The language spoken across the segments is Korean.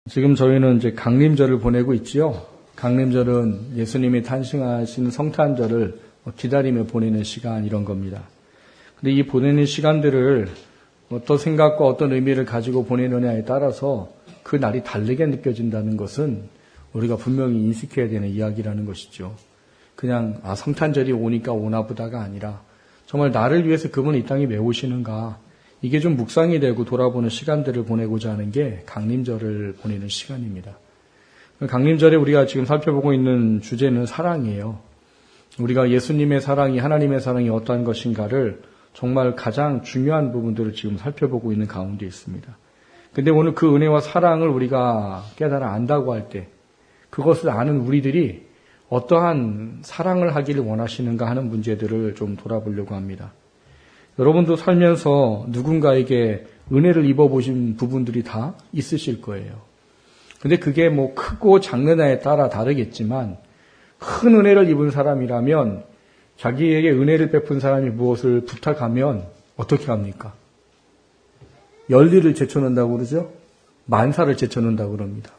지금 저희는 이제 강림절을 보내고 있지요. 강림절은 예수님이 탄생하신 성탄절을 기다리며 보내는 시간 이런 겁니다. 근데 이 보내는 시간들을 어떤 생각과 어떤 의미를 가지고 보내느냐에 따라서 그 날이 다르게 느껴진다는 것은 우리가 분명히 인식해야 되는 이야기라는 것이죠. 그냥 성탄절이 오니까 오나 보다가 아니라 정말 나를 위해서 그분이 이 땅에 왜 오시는가, 이게 좀 묵상이 되고 돌아보는 시간들을 보내고자 하는 게 강림절을 보내는 시간입니다. 강림절에 우리가 지금 살펴보고 있는 주제는 사랑이에요. 우리가 예수님의 사랑이, 하나님의 사랑이 어떠한 것인가를 정말 가장 중요한 부분들을 지금 살펴보고 있는 가운데 있습니다. 근데 오늘 그 은혜와 사랑을 우리가 깨달아 안다고 할 때 그것을 아는 우리들이 어떠한 사랑을 하기를 원하시는가 하는 문제들을 좀 돌아보려고 합니다. 여러분도 살면서 누군가에게 은혜를 입어보신 부분들이 다 있으실 거예요. 근데 그게 뭐 크고 작느냐에 따라 다르겠지만 큰 은혜를 입은 사람이라면 자기에게 은혜를 베푼 사람이 무엇을 부탁하면 어떻게 합니까? 열리를 제쳐놓는다고 그러죠? 만사를 제쳐놓는다고 그럽니다.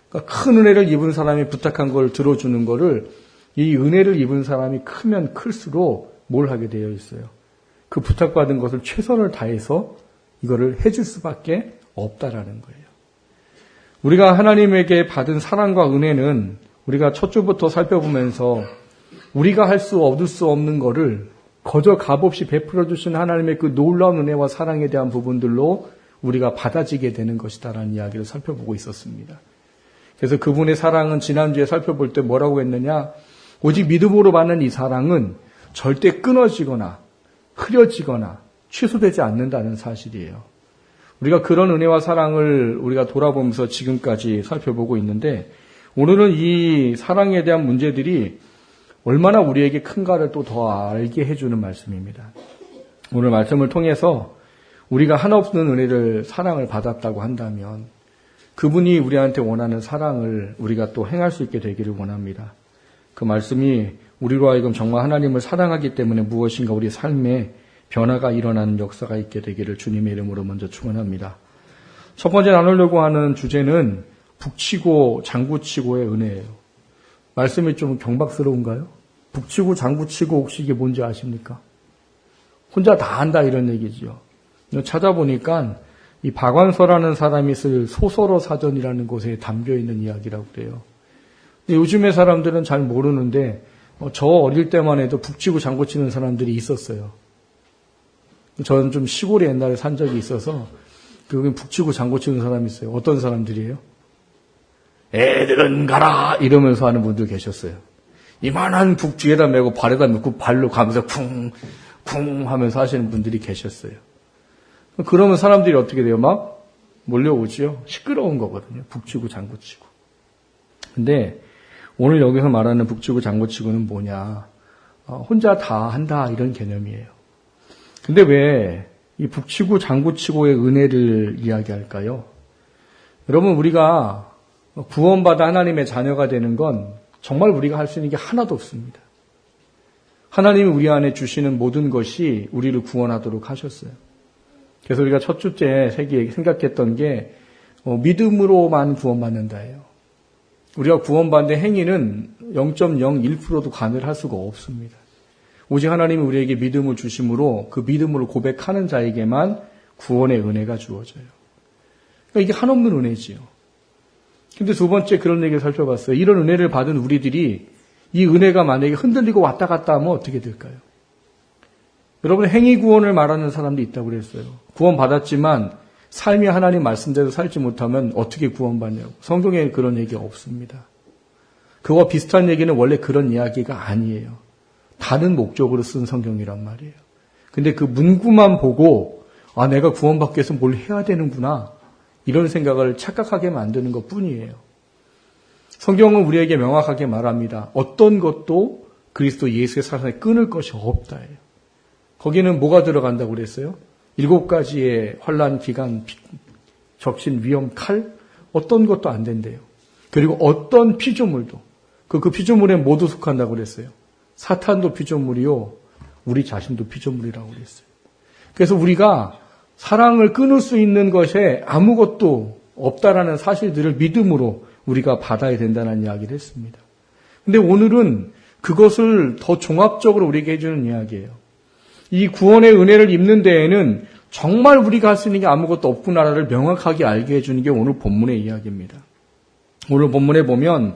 그러니까 큰 은혜를 입은 사람이 부탁한 걸 들어주는 거를 이 은혜를 입은 사람이 크면 클수록 뭘 하게 되어 있어요? 그 부탁받은 것을 최선을 다해서 이거를 해줄 수밖에 없다라는 거예요. 우리가 하나님에게 받은 사랑과 은혜는 우리가 첫 주부터 살펴보면서 우리가 얻을 수 없는 거를 거저 값없이 베풀어 주신 하나님의 그 놀라운 은혜와 사랑에 대한 부분들로 우리가 받아지게 되는 것이다라는 이야기를 살펴보고 있었습니다. 그래서 그분의 사랑은 지난주에 살펴볼 때 뭐라고 했느냐? 오직 믿음으로 받는 이 사랑은 절대 끊어지거나 흐려지거나 취소되지 않는다는 사실이에요. 우리가 그런 은혜와 사랑을 우리가 돌아보면서 지금까지 살펴보고 있는데 오늘은 이 사랑에 대한 문제들이 얼마나 우리에게 큰가를 또 더 알게 해주는 말씀입니다. 오늘 말씀을 통해서 우리가 한없는 은혜를 사랑을 받았다고 한다면 그분이 우리한테 원하는 사랑을 우리가 또 행할 수 있게 되기를 원합니다. 그 말씀이 우리로 하여금 정말 하나님을 사랑하기 때문에 무엇인가 우리 삶에 변화가 일어나는 역사가 있게 되기를 주님의 이름으로 먼저 축원합니다. 첫 번째 나누려고 하는 주제는 북치고 장구치고의 은혜예요. 말씀이 좀 경박스러운가요? 북치고 장구치고 혹시 이게 뭔지 아십니까? 혼자 다 한다 이런 얘기죠. 찾아보니까 이 박완서라는 사람이 쓸 소설어 사전이라는 곳에 담겨있는 이야기라고 그래요. 요즘의 사람들은 잘 모르는데 저 어릴 때만 해도 북치고 장구치는 사람들이 있었어요. 저는 좀 시골에 옛날에 산 적이 있어서 거기 북치고 장구치는 사람이 있어요. 어떤 사람들이에요? 애들은 가라 이러면서 하는 분들 계셨어요. 이만한 북지에다 메고 발에다 메고 발로 가면서 쿵쿵 하면서 하시는 분들이 계셨어요. 그러면 사람들이 어떻게 돼요? 막 몰려오죠. 시끄러운 거거든요. 북치고 장구치고. 근데 오늘 여기서 말하는 북치고 장구치고는 뭐냐? 혼자 다 한다 이런 개념이에요. 근데 왜 이 북치고 장구치고의 은혜를 이야기할까요? 여러분, 우리가 구원받아 하나님의 자녀가 되는 건 정말 우리가 할 수 있는 게 하나도 없습니다. 하나님이 우리 안에 주시는 모든 것이 우리를 구원하도록 하셨어요. 그래서 우리가 첫 주째 생각했던 게 믿음으로만 구원받는다예요. 우리가 구원받는 행위는 0.01%도 관여를 할 수가 없습니다. 오직 하나님이 우리에게 믿음을 주심으로 그 믿음으로 고백하는 자에게만 구원의 은혜가 주어져요. 그러니까 이게 한없는 은혜지요. 근데 두 번째 그런 얘기를 살펴봤어요. 이런 은혜를 받은 우리들이 이 은혜가 만약에 흔들리고 왔다 갔다 하면 어떻게 될까요? 여러분, 행위 구원을 말하는 사람도 있다고 그랬어요. 구원받았지만 삶이 하나님 말씀대로 살지 못하면 어떻게 구원받냐고. 성경에 그런 얘기가 없습니다. 그와 비슷한 얘기는 원래 그런 이야기가 아니에요. 다른 목적으로 쓴 성경이란 말이에요. 근데 그 문구만 보고 내가 구원받기 위해서 뭘 해야 되는구나 이런 생각을 착각하게 만드는 것뿐이에요. 성경은 우리에게 명확하게 말합니다. 어떤 것도 그리스도 예수의 사랑에 끊을 것이 없다예요. 거기는 뭐가 들어간다고 그랬어요? 7가지의 환난, 기간, 적신, 위험, 칼? 어떤 것도 안 된대요. 그리고 어떤 피조물도 그 피조물에 모두 속한다고 그랬어요. 사탄도 피조물이요, 우리 자신도 피조물이라고 그랬어요. 그래서 우리가 사랑을 끊을 수 있는 것에 아무것도 없다라는 사실들을 믿음으로 우리가 받아야 된다는 이야기를 했습니다. 근데 오늘은 그것을 더 종합적으로 우리에게 해주는 이야기예요. 이 구원의 은혜를 입는 데에는 정말 우리가 할 수 있는 게 아무것도 없구나를 명확하게 알게 해주는 게 오늘 본문의 이야기입니다. 오늘 본문에 보면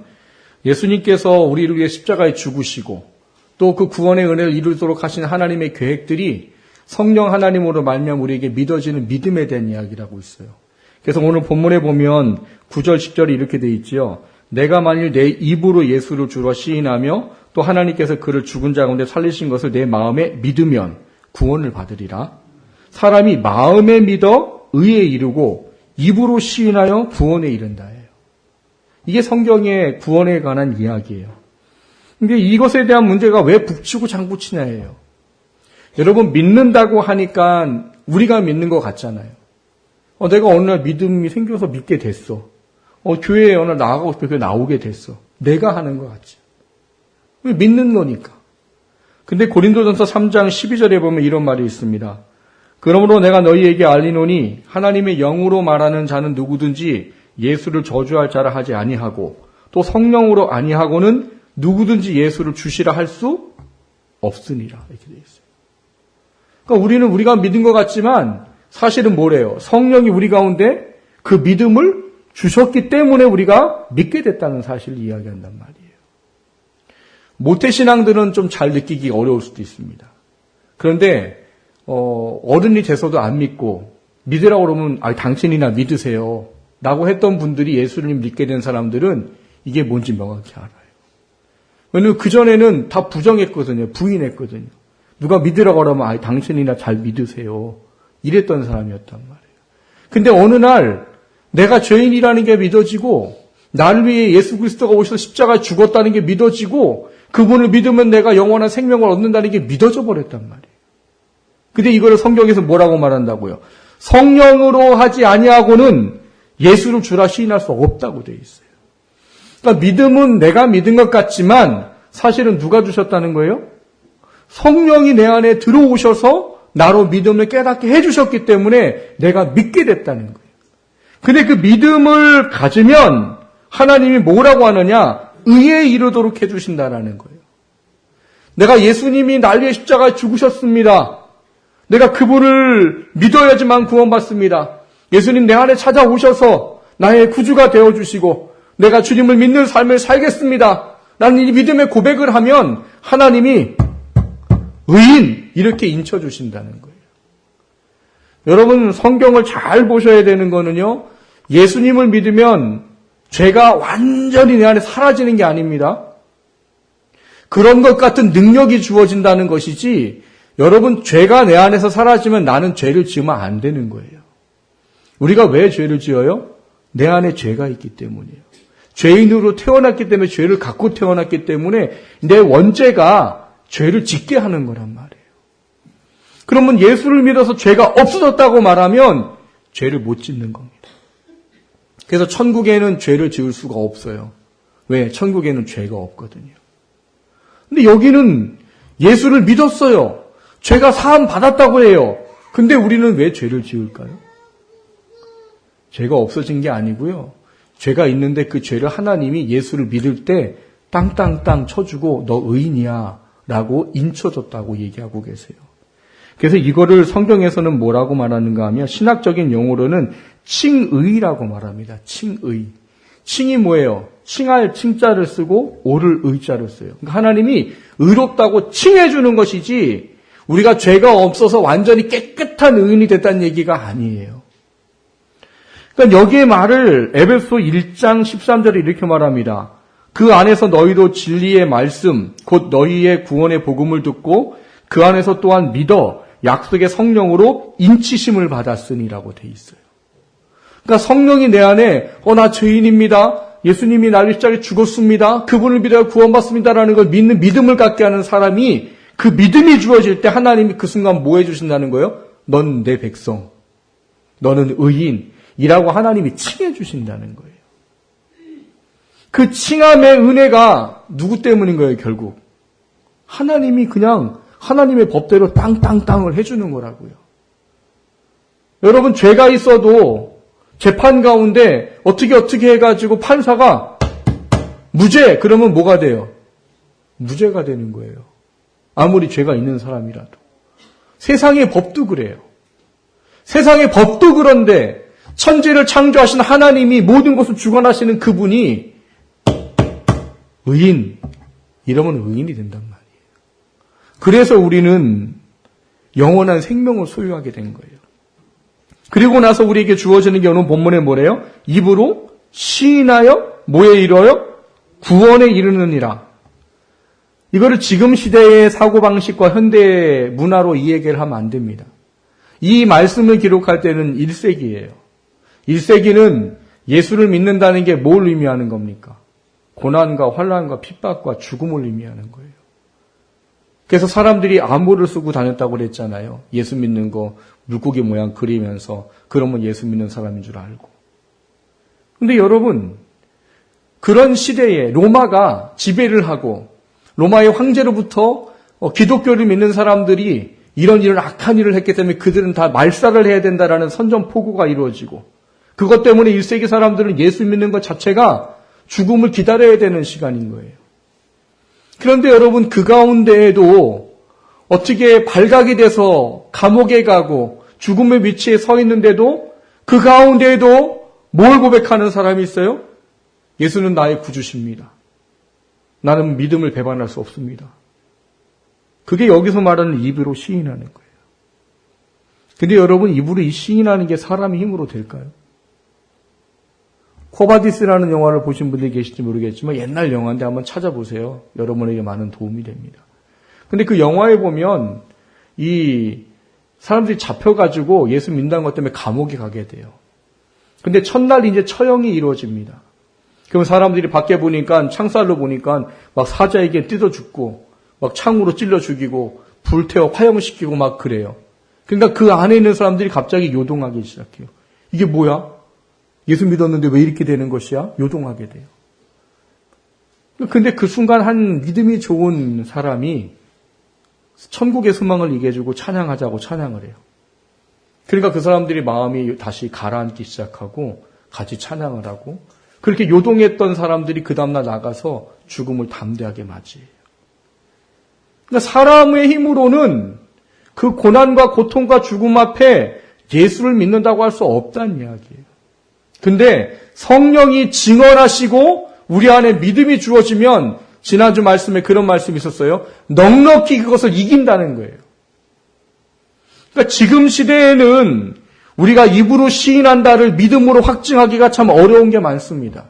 예수님께서 우리를 위해 십자가에 죽으시고 또 그 구원의 은혜를 이루도록 하신 하나님의 계획들이 성령 하나님으로 말미암아 우리에게 믿어지는 믿음에 대한 이야기라고 있어요. 그래서 오늘 본문에 보면 9절 10절이 이렇게 돼 있지요. 내가 만일 내 입으로 예수를 주로 시인하며 또 하나님께서 그를 죽은 자 가운데 살리신 것을 내 마음에 믿으면 구원을 받으리라. 사람이 마음에 믿어 의에 이르고 입으로 시인하여 구원에 이른다예요. 이게 성경의 구원에 관한 이야기예요. 근데 이것에 대한 문제가 왜 북치고 장구치냐예요. 여러분 믿는다고 하니까 우리가 믿는 것 같잖아요. 내가 어느 날 믿음이 생겨서 믿게 됐어. 교회에 어느 날 나가고 싶어 나오게 됐어. 내가 하는 것 같지. 믿는 거니까. 근데 고린도전서 3장 12절에 보면 이런 말이 있습니다. 그러므로 내가 너희에게 알리노니 하나님의 영으로 말하는 자는 누구든지 예수를 저주할 자라 하지 아니하고 또 성령으로 아니하고는 누구든지 예수를 주시라 할 수 없으니라. 이렇게 되어 있어요. 그러니까 우리는 우리가 믿은 것 같지만 사실은 뭐래요? 성령이 우리 가운데 그 믿음을 주셨기 때문에 우리가 믿게 됐다는 사실을 이야기한단 말이에요. 모태신앙들은 좀 잘 느끼기 어려울 수도 있습니다. 그런데 어른이 돼서도 안 믿고 믿으라고 그러면 당신이나 믿으세요 라고 했던 분들이 예수님 믿게 된 사람들은 이게 뭔지 명확히 알아요. 왜냐하면 그전에는 다 부정했거든요. 부인했거든요. 누가 믿으라고 그러면 당신이나 잘 믿으세요 이랬던 사람이었단 말이에요. 근데 어느 날 내가 죄인이라는 게 믿어지고 나를 위해 예수 그리스도가 오셔서 십자가에 죽었다는 게 믿어지고 그분을 믿으면 내가 영원한 생명을 얻는다는 게 믿어져 버렸단 말이에요. 근데 이거를 성경에서 뭐라고 말한다고요? 성령으로 하지 아니하고는 예수를 주라 시인할 수 없다고 되어 있어요. 그러니까 믿음은 내가 믿은 것 같지만 사실은 누가 주셨다는 거예요? 성령이 내 안에 들어오셔서 나로 믿음을 깨닫게 해주셨기 때문에 내가 믿게 됐다는 거예요. 근데 그 믿음을 가지면 하나님이 뭐라고 하느냐? 의에 이르도록 해주신다라는 거예요. 내가 예수님이 날 위해 십자가에 죽으셨습니다. 내가 그분을 믿어야지만 구원받습니다. 예수님 내 안에 찾아오셔서 나의 구주가 되어주시고 내가 주님을 믿는 삶을 살겠습니다. 나는 이 믿음의 고백을 하면 하나님이 의인 이렇게 인쳐주신다는 거예요. 여러분 성경을 잘 보셔야 되는 거는요. 예수님을 믿으면 죄가 완전히 내 안에 사라지는 게 아닙니다. 그런 것 같은 능력이 주어진다는 것이지 여러분 죄가 내 안에서 사라지면 나는 죄를 지으면 안 되는 거예요. 우리가 왜 죄를 지어요? 내 안에 죄가 있기 때문이에요. 죄인으로 태어났기 때문에 죄를 갖고 태어났기 때문에 내 원죄가 죄를 짓게 하는 거란 말이에요. 그러면 예수를 믿어서 죄가 없어졌다고 말하면 죄를 못 짓는 겁니다. 그래서 천국에는 죄를 지을 수가 없어요. 왜? 천국에는 죄가 없거든요. 근데 여기는 예수를 믿었어요. 죄가 사함 받았다고 해요. 근데 우리는 왜 죄를 지을까요? 죄가 없어진 게 아니고요. 죄가 있는데 그 죄를 하나님이 예수를 믿을 때 땅땅땅 쳐주고 너 의인이야 라고 인쳐줬다고 얘기하고 계세요. 그래서 이거를 성경에서는 뭐라고 말하는가 하면 신학적인 용어로는 칭의라고 말합니다. 칭의. 칭이 뭐예요? 칭할 칭자를 쓰고 오를 의자를 써요. 그러니까 하나님이 의롭다고 칭해주는 것이지 우리가 죄가 없어서 완전히 깨끗한 의인이 됐다는 얘기가 아니에요. 그러니까 여기에 말을 에베소 1장 13절에 이렇게 말합니다. 그 안에서 너희도 진리의 말씀 곧 너희의 구원의 복음을 듣고 그 안에서 또한 믿어 약속의 성령으로 인치심을 받았으니라고 돼 있어요. 그러니까 성령이 내 안에 나 죄인입니다. 예수님이 나를 십자가에 죽었습니다. 그분을 믿어 구원받습니다라는 걸 믿는 믿음을 갖게 하는 사람이 그 믿음이 주어질 때 하나님이 그 순간 뭐 해주신다는 거예요? 넌 내 백성. 너는 의인이라고 하나님이 칭해 주신다는 거예요. 그 칭함의 은혜가 누구 때문인 거예요, 결국? 하나님이 그냥 하나님의 법대로 땅땅땅을 해주는 거라고요. 여러분, 죄가 있어도 재판 가운데 어떻게 해가지고 판사가 무죄! 그러면 뭐가 돼요? 무죄가 되는 거예요. 아무리 죄가 있는 사람이라도. 세상의 법도 그래요. 세상의 법도 그런데 천지를 창조하신 하나님이 모든 것을 주관하시는 그분이 의인, 이러면 의인이 된단 말이에요. 그래서 우리는 영원한 생명을 소유하게 된 거예요. 그리고 나서 우리에게 주어지는 게 오늘 본문에 뭐래요? 입으로 시인하여 뭐에 이르어요? 구원에 이르느니라. 이거를 지금 시대의 사고방식과 현대의 문화로 이 얘기를 하면 안 됩니다. 이 말씀을 기록할 때는 1세기예요. 1세기는 예수를 믿는다는 게 뭘 의미하는 겁니까? 고난과 환난과 핍박과 죽음을 의미하는 거예요. 그래서 사람들이 암호를 쓰고 다녔다고 그랬잖아요. 예수 믿는 거 물고기 모양 그리면서 그러면 예수 믿는 사람인 줄 알고. 근데 여러분, 그런 시대에 로마가 지배를 하고 로마의 황제로부터 기독교를 믿는 사람들이 이런 악한 일을 했기 때문에 그들은 다 말살을 해야 된다라는 선전포고가 이루어지고 그것 때문에 1세기 사람들은 예수 믿는 것 자체가 죽음을 기다려야 되는 시간인 거예요. 그런데 여러분 그 가운데에도 어떻게 발각이 돼서 감옥에 가고 죽음의 위치에 서 있는데도 그 가운데에도 뭘 고백하는 사람이 있어요? 예수는 나의 구주십니다. 나는 믿음을 배반할 수 없습니다. 그게 여기서 말하는 입으로 시인하는 거예요. 근데 여러분 입으로 이 시인하는 게 사람의 힘으로 될까요? 코바디스라는 영화를 보신 분들이 계실지 모르겠지만 옛날 영화인데 한번 찾아보세요. 여러분에게 많은 도움이 됩니다. 근데 그 영화에 보면 이 사람들이 잡혀가지고 예수 믿는다는 것 때문에 감옥에 가게 돼요. 근데 첫날 이제 처형이 이루어집니다. 그럼 사람들이 밖에 보니까 창살로 보니까 막 사자에게 뜯어 죽고 막 창으로 찔러 죽이고 불태워 화형시키고 막 그래요. 그러니까 그 안에 있는 사람들이 갑자기 요동하기 시작해요. 이게 뭐야? 예수 믿었는데 왜 이렇게 되는 것이야? 요동하게 돼요. 근데 그 순간 한 믿음이 좋은 사람이 천국의 소망을 얘기해주고 찬양하자고 찬양을 해요. 그러니까 그 사람들이 마음이 다시 가라앉기 시작하고 같이 찬양을 하고 그렇게 요동했던 사람들이 그 다음날 나가서 죽음을 담대하게 맞이해요. 그러니까 사람의 힘으로는 그 고난과 고통과 죽음 앞에 예수를 믿는다고 할 수 없다는 이야기예요. 근데 성령이 증언하시고 우리 안에 믿음이 주어지면 지난주 말씀에 그런 말씀이 있었어요. 넉넉히 그것을 이긴다는 거예요. 그러니까 지금 시대에는 우리가 입으로 시인한다를 믿음으로 확증하기가 참 어려운 게 많습니다.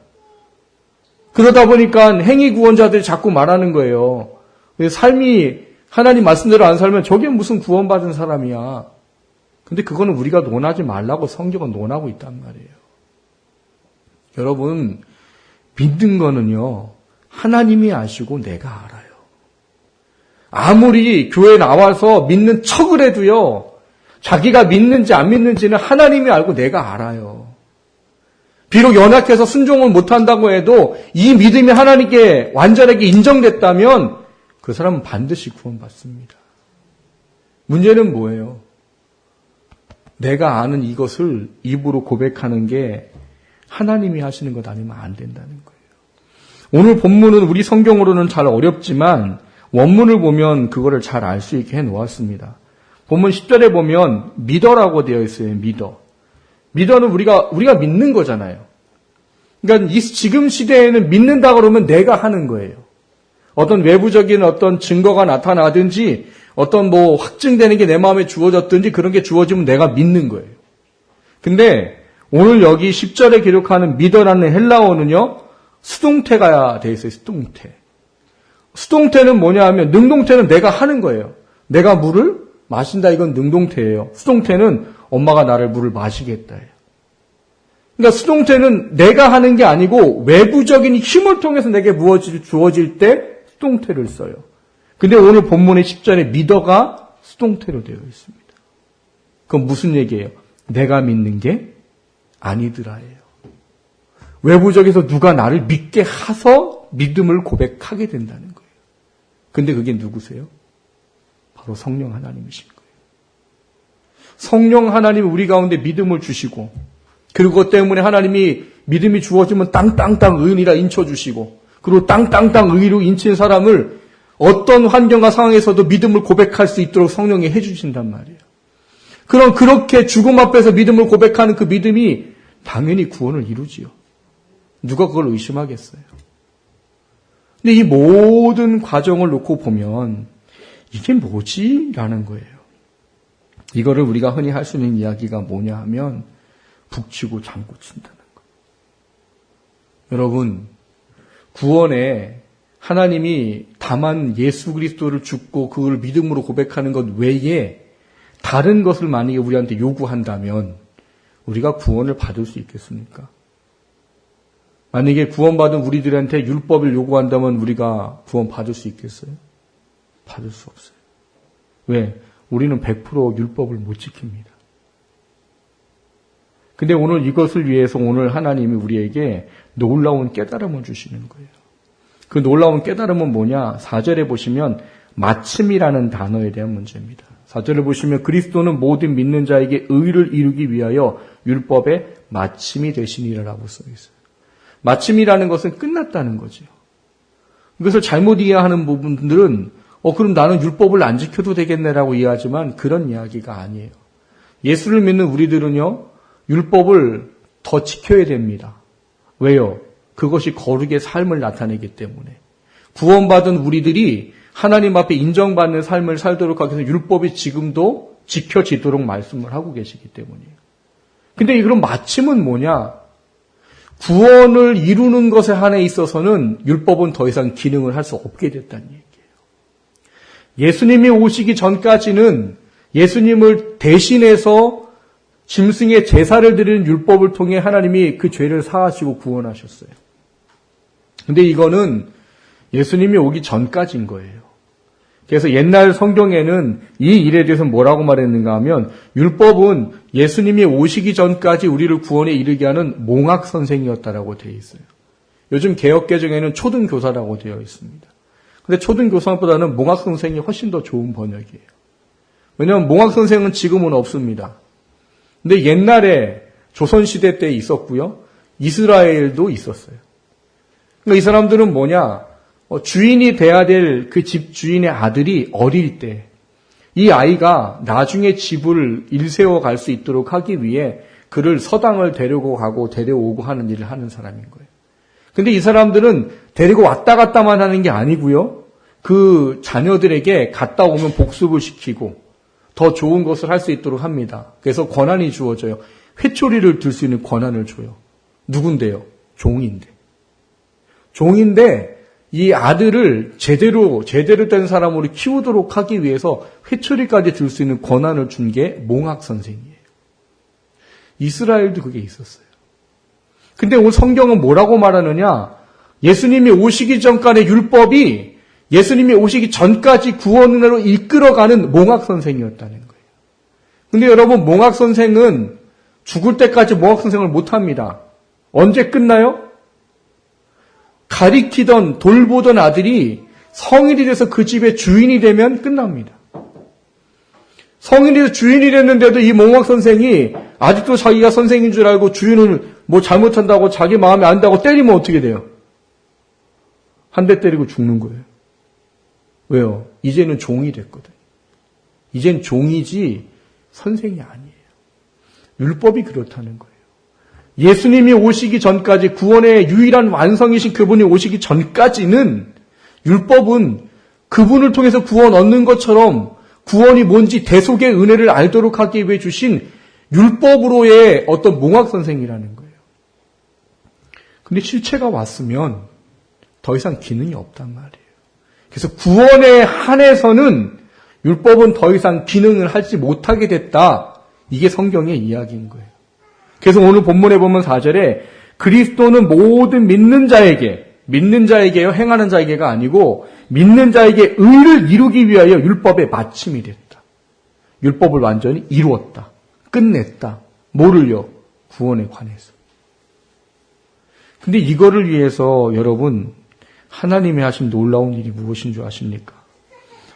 그러다 보니까 행위 구원자들이 자꾸 말하는 거예요. 삶이 하나님 말씀대로 안 살면 저게 무슨 구원받은 사람이야. 근데 그거는 우리가 논하지 말라고 성경은 논하고 있단 말이에요. 여러분, 믿는 거는요, 하나님이 아시고 내가 알아요. 아무리 교회 나와서 믿는 척을 해도요, 자기가 믿는지 안 믿는지는 하나님이 알고 내가 알아요. 비록 연약해서 순종을 못한다고 해도 이 믿음이 하나님께 완전하게 인정됐다면 그 사람은 반드시 구원받습니다. 문제는 뭐예요? 내가 아는 이것을 입으로 고백하는 게 하나님이 하시는 것 아니면 안 된다는 거예요. 오늘 본문은 우리 성경으로는 잘 어렵지만 원문을 보면 그거를 잘 알 수 있게 해놓았습니다. 본문 10절에 보면 믿어라고 되어 있어요. 믿어. 믿어는 우리가 믿는 거잖아요. 그러니까 지금 시대에는 믿는다 그러면 내가 하는 거예요. 어떤 외부적인 어떤 증거가 나타나든지 어떤 확증되는 게 내 마음에 주어졌든지 그런 게 주어지면 내가 믿는 거예요. 근데 오늘 여기 10절에 기록하는 믿어라는 헬라어는요, 수동태가 되어 있어요. 수동태. 수동태는 뭐냐 하면 능동태는 내가 하는 거예요. 내가 물을 마신다 이건 능동태예요. 수동태는 엄마가 나를 물을 마시겠다 예요. 그러니까 수동태는 내가 하는 게 아니고 외부적인 힘을 통해서 내게 주어질 때 수동태를 써요. 근데 오늘 본문의 10절에 믿어가 수동태로 되어 있습니다. 그건 무슨 얘기예요? 내가 믿는 게 아니더라예요. 외부적에서 누가 나를 믿게 해서 믿음을 고백하게 된다는 거예요. 근데 그게 누구세요? 바로 성령 하나님이신 거예요. 성령 하나님이 우리 가운데 믿음을 주시고 그리고 그것 때문에 하나님이 믿음이 주어지면 땅땅땅 의인이라 인쳐주시고, 그리고 땅땅땅 의로 인친 사람을 어떤 환경과 상황에서도 믿음을 고백할 수 있도록 성령이 해주신단 말이에요. 그럼 그렇게 죽음 앞에서 믿음을 고백하는 그 믿음이 당연히 구원을 이루지요. 누가 그걸 의심하겠어요? 근데 이 모든 과정을 놓고 보면 이게 뭐지? 라는 거예요. 이거를 우리가 흔히 할 수 있는 이야기가 뭐냐 하면 북치고 장구친다는 거예요. 여러분, 구원에 하나님이 다만 예수 그리스도를 죽고 그걸 믿음으로 고백하는 것 외에 다른 것을 만약에 우리한테 요구한다면 우리가 구원을 받을 수 있겠습니까? 만약에 구원받은 우리들한테 율법을 요구한다면 우리가 구원 받을 수 있겠어요? 받을 수 없어요. 왜? 우리는 100% 율법을 못 지킵니다. 근데 오늘 이것을 위해서 오늘 하나님이 우리에게 놀라운 깨달음을 주시는 거예요. 그 놀라운 깨달음은 뭐냐? 4절에 보시면 마침이라는 단어에 대한 문제입니다. 4절을 보시면 그리스도는 모든 믿는 자에게 의를 이루기 위하여 율법의 마침이 되시니라라고 써 있어요. 마침이라는 것은 끝났다는 거죠. 이것을 잘못 이해하는 부분들은 그럼 나는 율법을 안 지켜도 되겠네라고 이해하지만 그런 이야기가 아니에요. 예수를 믿는 우리들은요, 율법을 더 지켜야 됩니다. 왜요? 그것이 거룩의 삶을 나타내기 때문에. 구원받은 우리들이 하나님 앞에 인정받는 삶을 살도록 하기 위해서 율법이 지금도 지켜지도록 말씀을 하고 계시기 때문이에요. 근데 그럼 마침은 뭐냐? 구원을 이루는 것에 한해 있어서는 율법은 더 이상 기능을 할 수 없게 됐다는 얘기예요. 예수님이 오시기 전까지는 예수님을 대신해서 짐승의 제사를 드리는 율법을 통해 하나님이 그 죄를 사하시고 구원하셨어요. 근데 이거는 예수님이 오기 전까지인 거예요. 그래서 옛날 성경에는 이 일에 대해서 뭐라고 말했는가 하면 율법은 예수님이 오시기 전까지 우리를 구원에 이르게 하는 몽학 선생이었다라고 되어 있어요. 요즘 개역개정에는 초등교사라고 되어 있습니다. 근데 초등교사보다는 몽학 선생이 훨씬 더 좋은 번역이에요. 왜냐하면 몽학 선생은 지금은 없습니다. 근데 옛날에 조선시대 때 있었고요. 이스라엘도 있었어요. 그러니까 이 사람들은 뭐냐? 주인이 돼야 될 그 집 주인의 아들이 어릴 때 이 아이가 나중에 집을 일세워 갈 수 있도록 하기 위해 그를 서당을 데리고 가고 데려오고 하는 일을 하는 사람인 거예요. 근데 이 사람들은 데리고 왔다 갔다만 하는 게 아니고요. 그 자녀들에게 갔다 오면 복습을 시키고 더 좋은 것을 할 수 있도록 합니다. 그래서 권한이 주어져요. 회초리를 들 수 있는 권한을 줘요. 누군데요? 종인데. 종인데 이 아들을 제대로 된 사람으로 키우도록 하기 위해서 회초리까지 들 수 있는 권한을 준 게 몽학 선생이에요. 이스라엘도 그게 있었어요. 근데 오늘 성경은 뭐라고 말하느냐? 예수님이 오시기 전까지의 율법이 예수님이 오시기 전까지 구원으로 이끌어가는 몽학 선생이었다는 거예요. 근데 여러분, 몽학 선생은 죽을 때까지 몽학 선생을 못합니다. 언제 끝나요? 가리키던 돌보던 아들이 성인이 돼서 그 집의 주인이 되면 끝납니다. 성인이 돼서 주인이 됐는데도 이 몽학 선생이 아직도 자기가 선생인 줄 알고 주인을 뭐 잘못한다고 자기 마음에 안 든다고 때리면 어떻게 돼요? 한 대 때리고 죽는 거예요. 왜요? 이제는 종이 됐거든요. 이젠 종이지 선생이 아니에요. 율법이 그렇다는 거예요. 예수님이 오시기 전까지 구원의 유일한 완성이신 그분이 오시기 전까지는 율법은 그분을 통해서 구원 얻는 것처럼 구원이 뭔지 대속의 은혜를 알도록 하기 위해 주신 율법으로의 어떤 몽학 선생이라는 거예요. 근데 실체가 왔으면 더 이상 기능이 없단 말이에요. 그래서 구원에 한해서는 율법은 더 이상 기능을 하지 못하게 됐다. 이게 성경의 이야기인 거예요. 그래서 오늘 본문에 보면 4절에 그리스도는 모든 믿는 자에게요, 행하는 자에게가 아니고 믿는 자에게 의를 이루기 위하여 율법의 마침이 됐다. 율법을 완전히 이루었다. 끝냈다. 뭐를요? 구원에 관해서. 근데 이거를 위해서 여러분, 하나님이 하신 놀라운 일이 무엇인 줄 아십니까?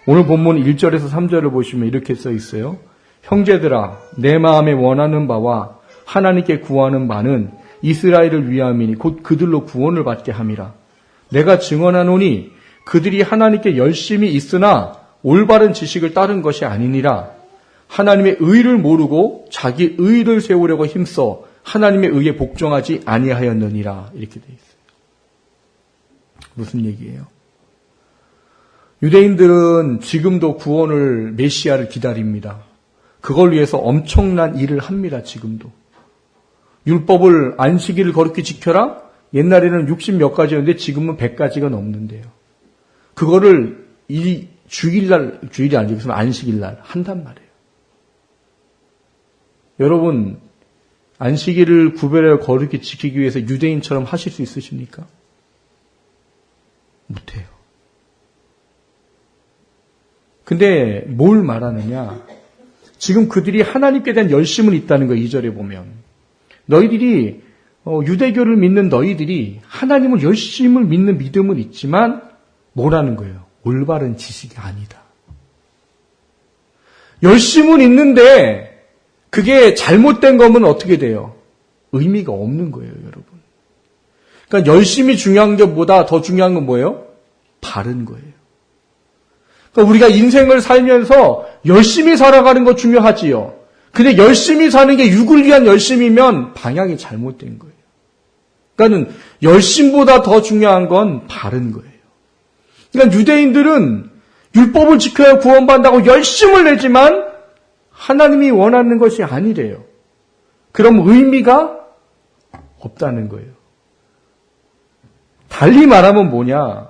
오늘 본문 1절에서 3절을 보시면 이렇게 써 있어요. 형제들아, 내 마음에 원하는 바와 하나님께 구하는 바는 이스라엘을 위함이니 곧 그들로 구원을 받게 함이라. 내가 증언하노니 그들이 하나님께 열심히 있으나 올바른 지식을 따른 것이 아니니라. 하나님의 의를 모르고 자기 의를 세우려고 힘써 하나님의 의에 복종하지 아니하였느니라. 이렇게 되어 있어요. 무슨 얘기예요? 유대인들은 지금도 구원을 메시아를 기다립니다. 그걸 위해서 엄청난 일을 합니다. 지금도. 율법을 안식일을 거룩히 지켜라? 옛날에는 60몇 가지였는데 지금은 100가지가 넘는데요. 그거를 이 주일이 아니고 안식일날 한단 말이에요. 여러분, 안식일을 구별하여 거룩히 지키기 위해서 유대인처럼 하실 수 있으십니까? 못해요. 근데 뭘 말하느냐? 지금 그들이 하나님께 대한 열심은 있다는 거예요. 2절에 보면. 너희들이 유대교를 믿는 너희들이 하나님을 열심을 믿는 믿음은 있지만 뭐라는 거예요? 올바른 지식이 아니다. 열심은 있는데 그게 잘못된 거면 어떻게 돼요? 의미가 없는 거예요, 여러분. 그러니까 열심히 중요한 것보다 더 중요한 건 뭐예요? 바른 거예요. 그러니까 우리가 인생을 살면서 열심히 살아가는 거 중요하지요. 근데 열심히 사는 게 육을 위한 열심이면 방향이 잘못된 거예요. 그러니까 열심보다 더 중요한 건 바른 거예요. 그러니까 유대인들은 율법을 지켜야 구원받는다고 열심을 내지만 하나님이 원하는 것이 아니래요. 그럼 의미가 없다는 거예요. 달리 말하면 뭐냐?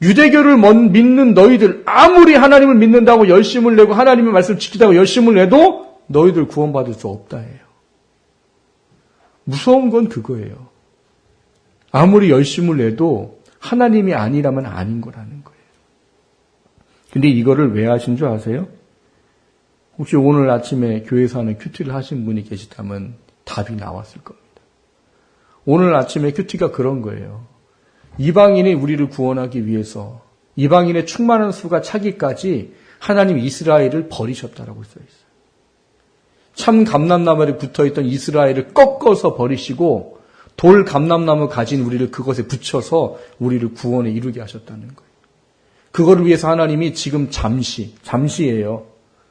유대교를 믿는 너희들 아무리 하나님을 믿는다고 열심을 내고 하나님의 말씀을 지키다고 열심을 내도 너희들 구원받을 수 없다 해요. 무서운 건 그거예요. 아무리 열심을 내도 하나님이 아니라면 아닌 거라는 거예요. 근데 이거를 왜 하신 줄 아세요? 혹시 오늘 아침에 교회에서 하는 큐티를 하신 분이 계시다면 답이 나왔을 겁니다. 오늘 아침에 큐티가 그런 거예요. 이방인이 우리를 구원하기 위해서 이방인의 충만한 수가 차기까지 하나님 이스라엘을 버리셨다라고 써 있어요. 참 감람나무에 붙어있던 이스라엘을 꺾어서 버리시고 돌 감람나무 가진 우리를 그것에 붙여서 우리를 구원에 이루게 하셨다는 거예요. 그거를 위해서 하나님이 지금 잠시예요.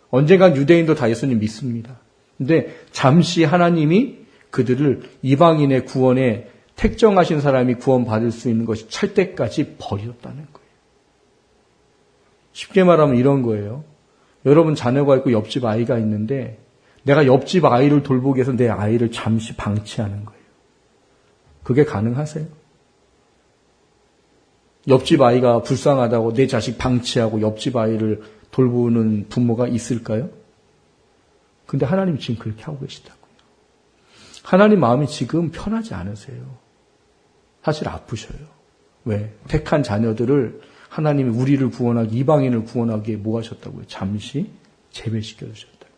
언젠간 유대인도 다 예수님 믿습니다. 근데 잠시 하나님이 그들을 이방인의 구원에 택정하신 사람이 구원받을 수 있는 것이 찰 때까지 버렸다는 거예요. 쉽게 말하면 이런 거예요. 여러분 자녀가 있고 옆집 아이가 있는데 내가 옆집 아이를 돌보기 위해서 내 아이를 잠시 방치하는 거예요. 그게 가능하세요? 옆집 아이가 불쌍하다고 내 자식 방치하고 옆집 아이를 돌보는 부모가 있을까요? 근데 하나님 지금 그렇게 하고 계시다고요. 하나님 마음이 지금 편하지 않으세요. 사실 아프셔요. 왜? 택한 자녀들을 하나님이 우리를 구원하기, 이방인을 구원하기에 뭐 하셨다고요? 잠시 제외시켜 주셨다고요.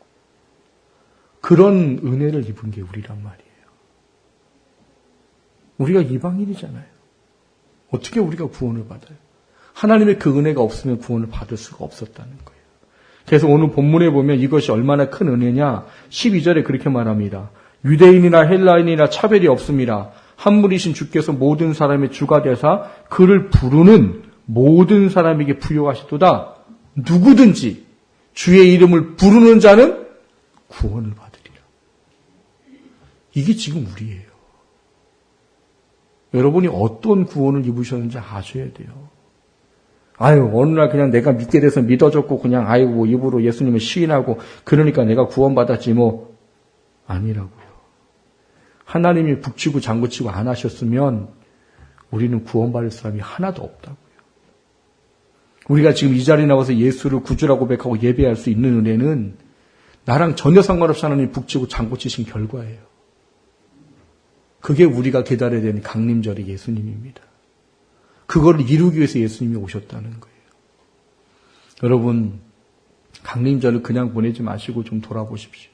그런 은혜를 입은 게 우리란 말이에요. 우리가 이방인이잖아요. 어떻게 우리가 구원을 받아요? 하나님의 그 은혜가 없으면 구원을 받을 수가 없었다는 거예요. 그래서 오늘 본문에 보면 이것이 얼마나 큰 은혜냐? 12절에 그렇게 말합니다. 유대인이나 헬라인이나 차별이 없습니다. 한 분이신 주께서 모든 사람의 주가 되사 그를 부르는 모든 사람에게 부여하시도다. 누구든지 주의 이름을 부르는 자는 구원을 받으리라. 이게 지금 우리예요. 여러분이 어떤 구원을 입으셨는지 아셔야 돼요. 어느 날 그냥 내가 믿게 돼서 믿어졌고 그냥 입으로 예수님을 시인하고 그러니까 내가 구원받았지 뭐 아니라고요. 하나님이 북치고 장구치고 안 하셨으면 우리는 구원받을 사람이 하나도 없다고요. 우리가 지금 이 자리에 나와서 예수를 구주라고 고백하고 예배할 수 있는 은혜는 나랑 전혀 상관없이 하나님이 북치고 장구치신 결과예요. 그게 우리가 기다려야 되는 강림절의 예수님입니다. 그걸 이루기 위해서 예수님이 오셨다는 거예요. 여러분, 강림절을 그냥 보내지 마시고 좀 돌아보십시오.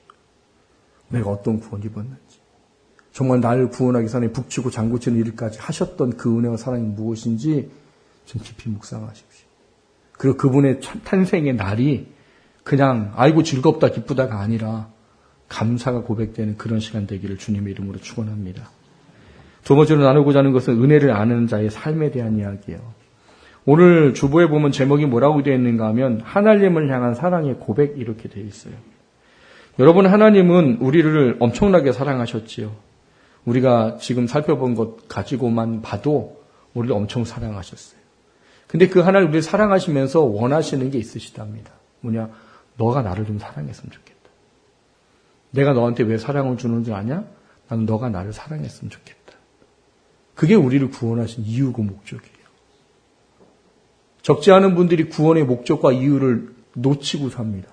내가 어떤 구원 입었는지. 정말 나를 구원하기 전에 북치고 장구치는 일까지 하셨던 그 은혜와 사랑이 무엇인지 좀 깊이 묵상하십시오. 그리고 그분의 탄생의 날이 그냥 즐겁다 기쁘다가 아니라 감사가 고백되는 그런 시간 되기를 주님의 이름으로 축원합니다. 두 번째로 나누고자 하는 것은 은혜를 아는 자의 삶에 대한 이야기예요. 오늘 주보에 보면 제목이 뭐라고 되어 있는가 하면 하나님을 향한 사랑의 고백 이렇게 되어 있어요. 여러분, 하나님은 우리를 엄청나게 사랑하셨지요. 우리가 지금 살펴본 것 가지고만 봐도 우리를 엄청 사랑하셨어요. 근데 그 하나님 우리를 사랑하시면서 원하시는 게 있으시답니다. 뭐냐? 너가 나를 좀 사랑했으면 좋겠다. 내가 너한테 왜 사랑을 주는 줄 아냐? 나는 너가 나를 사랑했으면 좋겠다. 그게 우리를 구원하신 이유고 목적이에요. 적지 않은 분들이 구원의 목적과 이유를 놓치고 삽니다.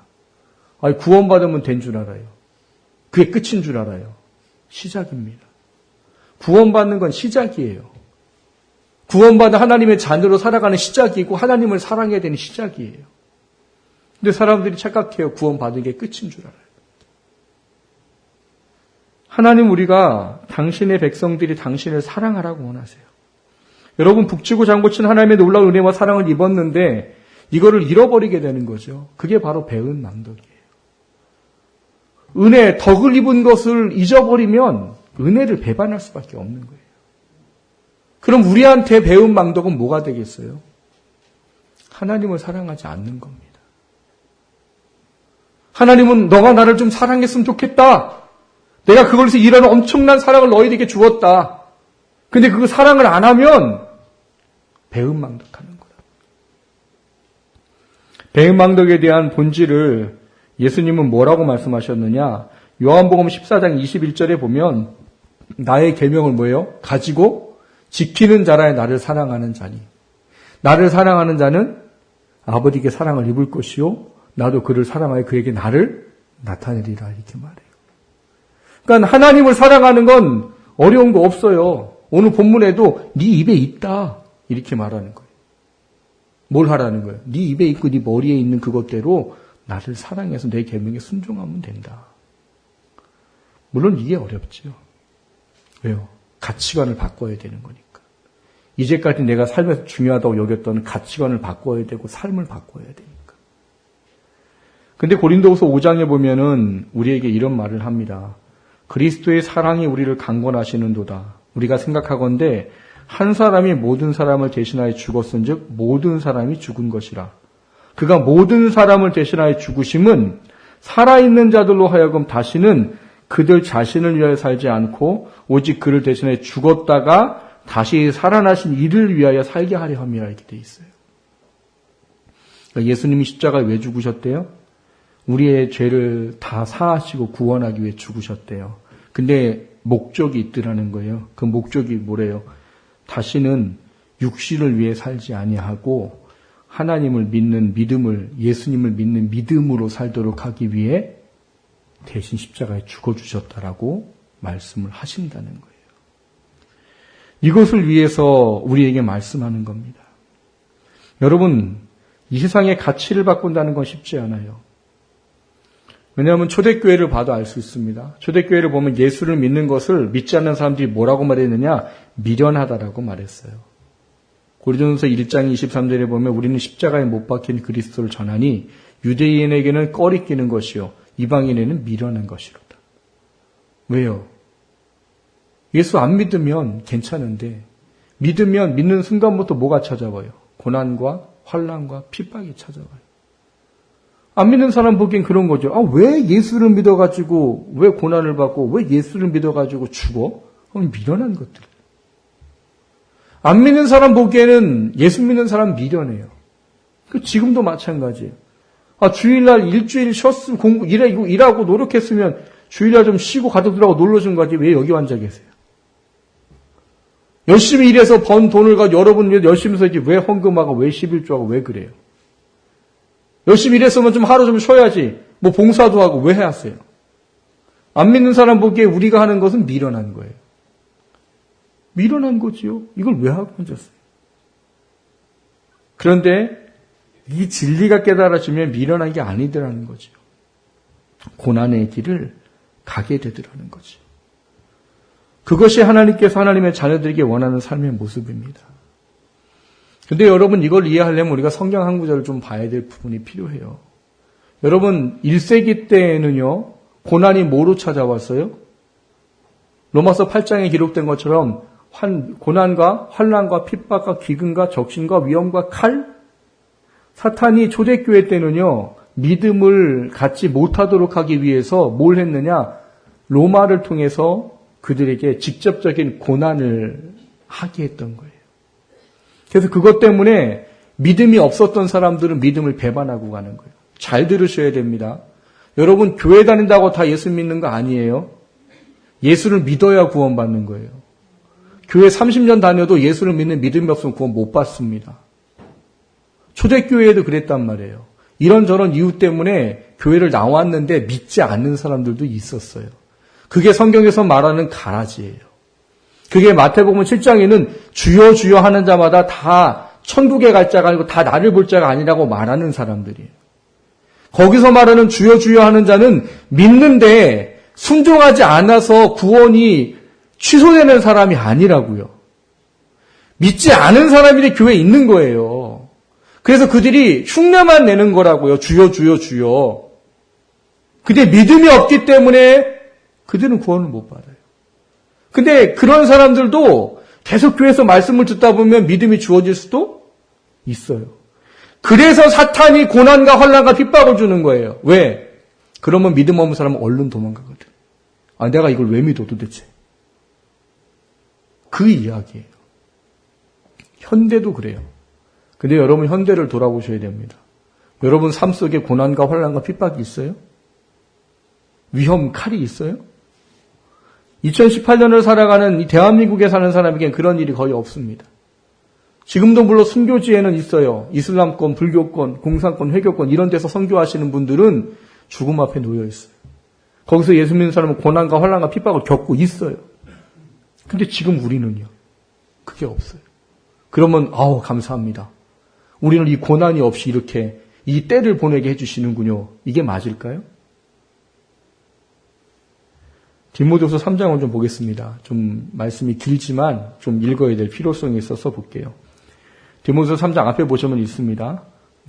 아니, 구원받으면 된 줄 알아요. 그게 끝인 줄 알아요. 시작입니다. 구원받는 건 시작이에요. 구원받아 하나님의 자녀로 살아가는 시작이고 하나님을 사랑해야 되는 시작이에요. 근데 사람들이 착각해요. 구원받은 게 끝인 줄 알아요. 하나님, 우리가 당신의 백성들이 당신을 사랑하라고 원하세요. 여러분, 북치고 장구친 하나님의 놀라운 은혜와 사랑을 입었는데 이거를 잃어버리게 되는 거죠. 그게 바로 배은 망덕이에요. 은혜, 덕을 입은 것을 잊어버리면 은혜를 배반할 수밖에 없는 거예요. 그럼 우리한테 배은 망덕은 뭐가 되겠어요? 하나님을 사랑하지 않는 겁니다. 하나님은 너가 나를 좀 사랑했으면 좋겠다. 내가 그걸로 일하는 엄청난 사랑을 너희에게 주었다. 근데 그 사랑을 안 하면 배은망덕하는 거다. 배은망덕에 대한 본질을 예수님은 뭐라고 말씀하셨느냐? 요한복음 14장 21절에 보면 나의 계명을 뭐예요? 가지고 지키는 자라야 나를 사랑하는 자니. 나를 사랑하는 자는 아버지께 사랑을 입을 것이요 나도 그를 사랑하여 그에게 나를 나타내리라 이렇게 말해요. 그러니까 하나님을 사랑하는 건 어려운 거 없어요. 오늘 본문에도 네 입에 있다 이렇게 말하는 거예요. 뭘 하라는 거예요? 네 입에 있고 네 머리에 있는 그것대로 나를 사랑해서 내 계명에 순종하면 된다. 물론 이게 어렵죠. 왜요? 가치관을 바꿔야 되는 거니까. 이제까지 내가 삶에서 중요하다고 여겼던 가치관을 바꿔야 되고 삶을 바꿔야 되니까. 근데 고린도후서 5장에 보면은 우리에게 이런 말을 합니다. 그리스도의 사랑이 우리를 강권하시는도다. 우리가 생각하건대 한 사람이 모든 사람을 대신하여 죽었은즉 모든 사람이 죽은 것이라. 그가 모든 사람을 대신하여 죽으심은 살아있는 자들로 하여금 다시는 그들 자신을 위하여 살지 않고 오직 그를 대신하여 죽었다가 다시 살아나신 이를 위하여 살게 하려 함이라 이렇게 돼 있어요. 그러니까 예수님이 십자가에 왜 죽으셨대요? 우리의 죄를 다 사하시고 구원하기 위해 죽으셨대요. 근데 목적이 있더라는 거예요. 그 목적이 뭐래요? 다시는 육신을 위해 살지 아니하고 하나님을 믿는 믿음을, 예수님을 믿는 믿음으로 살도록 하기 위해 대신 십자가에 죽어주셨다라고 말씀을 하신다는 거예요. 이것을 위해서 우리에게 말씀하는 겁니다. 여러분, 이 세상의 가치를 바꾼다는 건 쉽지 않아요. 왜냐하면 초대교회를 봐도 알 수 있습니다. 초대교회를 보면 예수를 믿는 것을 믿지 않는 사람들이 뭐라고 말했느냐? 미련하다라고 말했어요. 고린도전서 1장 23절에 보면 우리는 십자가에 못 박힌 그리스도를 전하니 유대인에게는 꺼리끼는 것이요 이방인에게는 미련한 것이로다. 왜요? 예수 안 믿으면 괜찮은데 믿으면 믿는 순간부터 뭐가 찾아와요? 고난과 환난과 핍박이 찾아와요. 안 믿는 사람 보기엔 그런 거죠. 왜 예수를 믿어가지고 왜 고난을 받고 왜 예수를 믿어가지고 죽어? 미련한 것들. 안 믿는 사람 보기에는 예수 믿는 사람 미련해요. 지금도 마찬가지예요. 주일날 일주일 쉬었으면 일하고 노력했으면 주일날 좀 쉬고 가족들하고 놀러 준 거지 왜 여기 앉아 계세요? 열심히 일해서 번 돈을 가지고 여러분 열심히 살지 왜 헌금하고 왜 11조하고 왜 그래요? 열심히 일했으면 좀 하루 좀 쉬어야지. 뭐 봉사도 하고 왜 하세요? 안 믿는 사람 보기에 우리가 하는 것은 미련한 거예요. 미련한 거지요. 이걸 왜 하고 앉았어요? 그런데 이 진리가 깨달아지면 미련한 게 아니더라는 거죠. 고난의 길을 가게 되더라는 거죠. 그것이 하나님께서 하나님의 자녀들에게 원하는 삶의 모습입니다. 근데 여러분 이걸 이해하려면 우리가 성경 한 구절을 좀 봐야 될 부분이 필요해요. 여러분 1세기 때에는요. 고난이 뭐로 찾아왔어요? 로마서 8장에 기록된 것처럼 고난과 환난과 핍박과 기근과 적신과 위험과 칼? 사탄이 초대교회 때는요, 믿음을 갖지 못하도록 하기 위해서 뭘 했느냐? 로마를 통해서 그들에게 직접적인 고난을 하게 했던 거예요. 그래서 그것 때문에 믿음이 없었던 사람들은 믿음을 배반하고 가는 거예요. 잘 들으셔야 됩니다. 여러분, 교회 다닌다고 다 예수 믿는 거 아니에요. 예수를 믿어야 구원받는 거예요. 교회 30년 다녀도 예수를 믿는 믿음이 없으면 구원 못 받습니다. 초대교회에도 그랬단 말이에요. 이런저런 이유 때문에 교회를 나왔는데 믿지 않는 사람들도 있었어요. 그게 성경에서 말하는 가라지예요. 그게 마태복음 7장에는 주여 주여 하는 자마다 다 천국에 갈 자가 아니고 다 나를 볼 자가 아니라고 말하는 사람들이에요. 거기서 말하는 주여 주여 하는 자는 믿는데 순종하지 않아서 구원이 취소되는 사람이 아니라고요. 믿지 않은 사람들이 교회에 있는 거예요. 그래서 그들이 흉내만 내는 거라고요. 주여 주여 주여. 근데 믿음이 없기 때문에 그들은 구원을 못 받아요. 근데 그런 사람들도 계속 교회에서 말씀을 듣다 보면 믿음이 주어질 수도 있어요. 그래서 사탄이 고난과 환난과 핍박을 주는 거예요. 왜? 그러면 믿음 없는 사람은 얼른 도망가거든. 아, 내가 이걸 왜 믿어 도대체? 그 이야기예요. 현대도 그래요. 근데 여러분 현대를 돌아보셔야 됩니다. 여러분 삶 속에 고난과 환난과 핍박이 있어요? 위험, 칼이 있어요? 2018년을 살아가는 이 대한민국에 사는 사람에겐 그런 일이 거의 없습니다. 지금도 물론 순교지에는 있어요. 이슬람권, 불교권, 공산권, 회교권 이런 데서 선교하시는 분들은 죽음 앞에 놓여 있어요. 거기서 예수 믿는 사람은 고난과 환난과 핍박을 겪고 있어요. 근데 지금 우리는요. 그게 없어요. 그러면 감사합니다. 우리는 이 고난이 없이 이렇게 이 때를 보내게 해주시는군요. 이게 맞을까요? 디모데후서 3장을 좀 보겠습니다. 좀 말씀이 길지만 좀 읽어야 될 필요성이 있어서 볼게요. 디모데후서 3장 앞에 보시면 있습니다.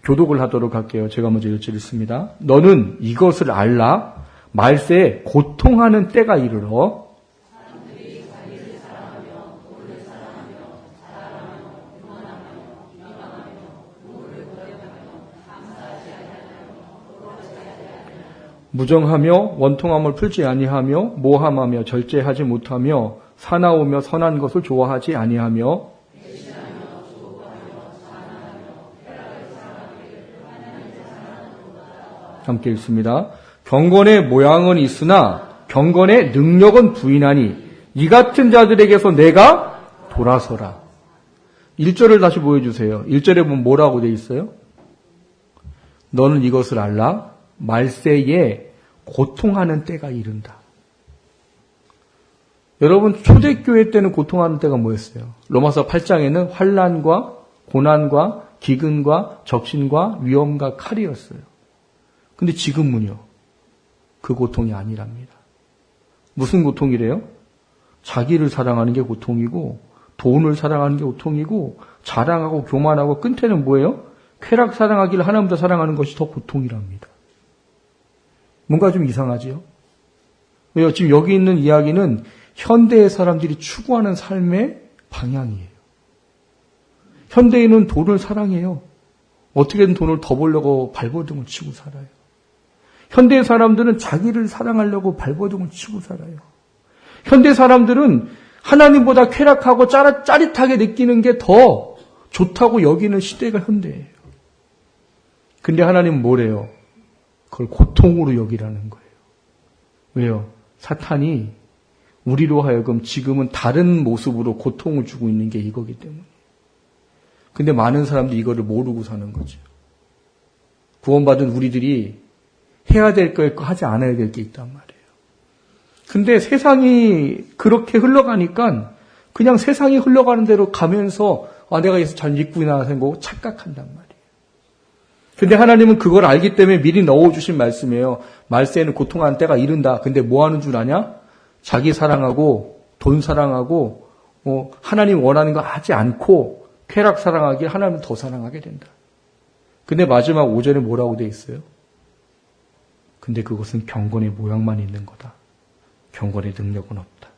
교독을 하도록 할게요. 제가 먼저 읽습니다. 너는 이것을 알라. 말세에 고통하는 때가 이르러 무정하며 원통함을 풀지 아니하며 모함하며 절제하지 못하며 사나우며 선한 것을 좋아하지 아니하며 함께 읽습니다. 경건의 모양은 있으나 경건의 능력은 부인하니 이 같은 자들에게서 내가 돌아서라. 1절을 다시 보여주세요. 1절에 보면 뭐라고 되어 있어요? 너는 이것을 알라. 말세에 고통하는 때가 이른다. 여러분 초대교회 때는 고통하는 때가 뭐였어요? 로마서 8장에는 환난과 고난과 기근과 적신과 위험과 칼이었어요. 근데 지금은요. 그 고통이 아니랍니다. 무슨 고통이래요? 자기를 사랑하는 게 고통이고 돈을 사랑하는 게 고통이고 자랑하고 교만하고 끝에는 뭐예요? 쾌락 사랑하기를 하나님보다 사랑하는 것이 더 고통이랍니다. 뭔가 좀 이상하지요? 왜요? 지금 여기 있는 이야기는 현대의 사람들이 추구하는 삶의 방향이에요. 현대인은 돈을 사랑해요. 어떻게든 돈을 더 벌려고 발버둥을 치고 살아요. 현대 사람들은 자기를 사랑하려고 발버둥을 치고 살아요. 현대 사람들은 하나님보다 쾌락하고 짜릿하게 느끼는 게 더 좋다고 여기는 시대가 현대예요. 근데 하나님은 뭐래요? 그걸 고통으로 여기라는 거예요. 왜요? 사탄이 우리로 하여금 지금은 다른 모습으로 고통을 주고 있는 게 이거기 때문에. 근데 많은 사람들이 이거를 모르고 사는 거죠. 구원받은 우리들이 해야 될 거 있고 하지 않아야 될 게 있단 말이에요. 근데 세상이 그렇게 흘러가니까 그냥 세상이 흘러가는 대로 가면서 내가 예수 잘 믿고 있나 생각하고 착각한단 말이에요. 근데 하나님은 그걸 알기 때문에 미리 넣어주신 말씀이에요. 말세에는 고통하는 때가 이른다. 근데 뭐 하는 줄 아냐? 자기 사랑하고 돈 사랑하고 하나님 원하는 거 하지 않고 쾌락 사랑하길 하나님은 더 사랑하게 된다. 근데 마지막 5절에 뭐라고 돼 있어요? 근데 그것은 경건의 모양만 있는 거다. 경건의 능력은 없다.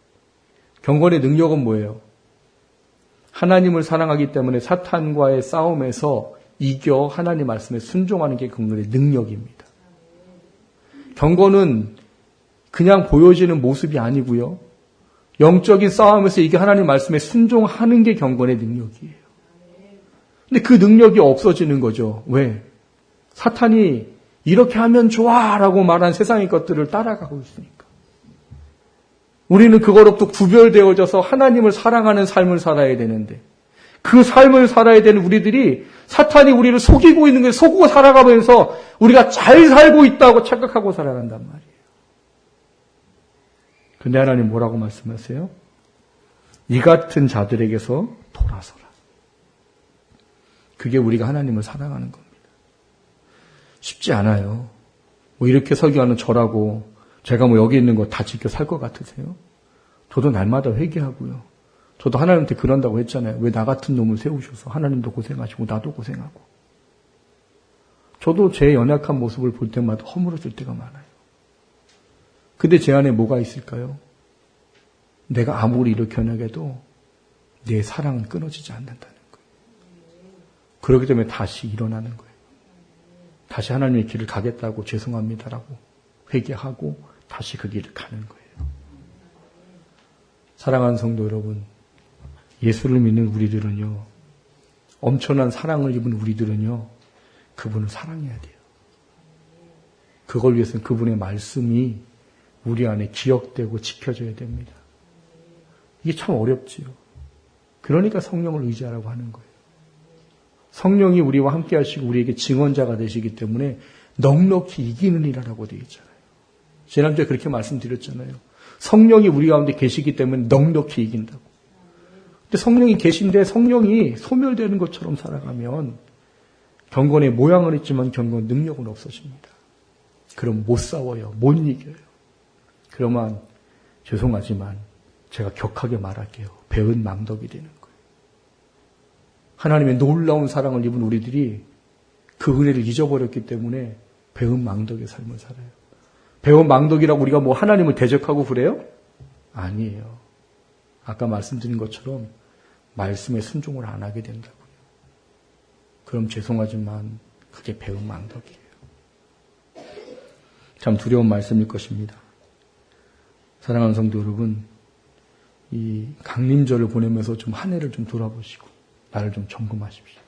경건의 능력은 뭐예요? 하나님을 사랑하기 때문에 사탄과의 싸움에서 이겨 하나님 말씀에 순종하는 게 경건의 능력입니다. 경건은 그냥 보여지는 모습이 아니고요. 영적인 싸움에서 이게 하나님 말씀에 순종하는 게 경건의 능력이에요. 근데 그 능력이 없어지는 거죠. 왜? 사탄이 이렇게 하면 좋아라고 말한 세상의 것들을 따라가고 있으니까. 우리는 그거로부터 구별되어져서 하나님을 사랑하는 삶을 살아야 되는데 그 삶을 살아야 되는 우리들이 사탄이 우리를 속이고 있는 게 속고 살아가면서 우리가 잘 살고 있다고 착각하고 살아간단 말이에요. 근데 하나님 뭐라고 말씀하세요? 이 같은 자들에게서 돌아서라. 그게 우리가 하나님을 사랑하는 겁니다. 쉽지 않아요. 뭐 이렇게 설교하는 저라고 제가 뭐 여기 있는 거 다 지켜 살 것 같으세요? 저도 날마다 회개하고요. 저도 하나님한테 그런다고 했잖아요. 왜 나 같은 놈을 세우셔서 하나님도 고생하시고 나도 고생하고. 저도 제 연약한 모습을 볼 때마다 허물어질 때가 많아요. 근데 제 안에 뭐가 있을까요? 내가 아무리 이렇게 연약해도 내 사랑은 끊어지지 않는다는 거예요. 그렇기 때문에 다시 일어나는 거예요. 다시 하나님의 길을 가겠다고 죄송합니다라고 회개하고 다시 그 길을 가는 거예요. 사랑하는 성도 여러분, 예수를 믿는 우리들은요, 엄청난 사랑을 입은 우리들은요, 그분을 사랑해야 돼요. 그걸 위해서는 그분의 말씀이 우리 안에 기억되고 지켜져야 됩니다. 이게 참 어렵지요. 그러니까 성령을 의지하라고 하는 거예요. 성령이 우리와 함께 하시고 우리에게 증언자가 되시기 때문에 넉넉히 이기는 이라라고 되어 있잖아요. 지난주에 그렇게 말씀드렸잖아요. 성령이 우리 가운데 계시기 때문에 넉넉히 이긴다고. 근데 성령이 계신데 성령이 소멸되는 것처럼 살아가면 경건의 모양은 있지만 경건 능력은 없어집니다. 그럼 못 싸워요. 못 이겨요. 그러면 죄송하지만 제가 격하게 말할게요. 배은 망덕이 되는 거예요. 하나님의 놀라운 사랑을 입은 우리들이 그 은혜를 잊어버렸기 때문에 배은 망덕의 삶을 살아요. 배은 망덕이라고 우리가 뭐 하나님을 대적하고 그래요? 아니에요. 아까 말씀드린 것처럼 말씀에 순종을 안 하게 된다고요. 그럼 죄송하지만 그게 배은 망덕이에요. 참 두려운 말씀일 것입니다. 사랑하는 성도 여러분, 이 강림절을 보내면서 좀 한 해를 좀 돌아보시고 나를 좀 점검하십시오.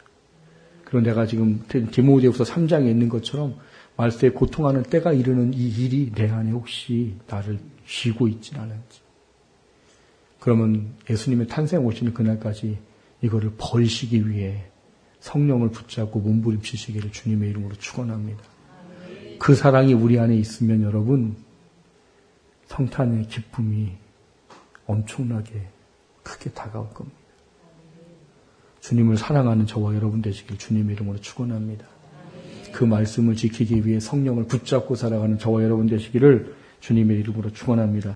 그리고 내가 지금 디모데후서 3장에 있는 것처럼 말세에 고통하는 때가 이르는 이 일이 내 안에 혹시 나를 쥐고 있진 않은지. 그러면 예수님의 탄생 오시는 그날까지 이거를 버리시기 위해 성령을 붙잡고 몸부림치시기를 주님의 이름으로 축원합니다. 그 사랑이 우리 안에 있으면 여러분 성탄의 기쁨이 엄청나게 크게 다가올 겁니다. 주님을 사랑하는 저와 여러분 되시길 주님의 이름으로 축원합니다. 그 말씀을 지키기 위해 성령을 붙잡고 살아가는 저와 여러분 되시기를 주님의 이름으로 축원합니다.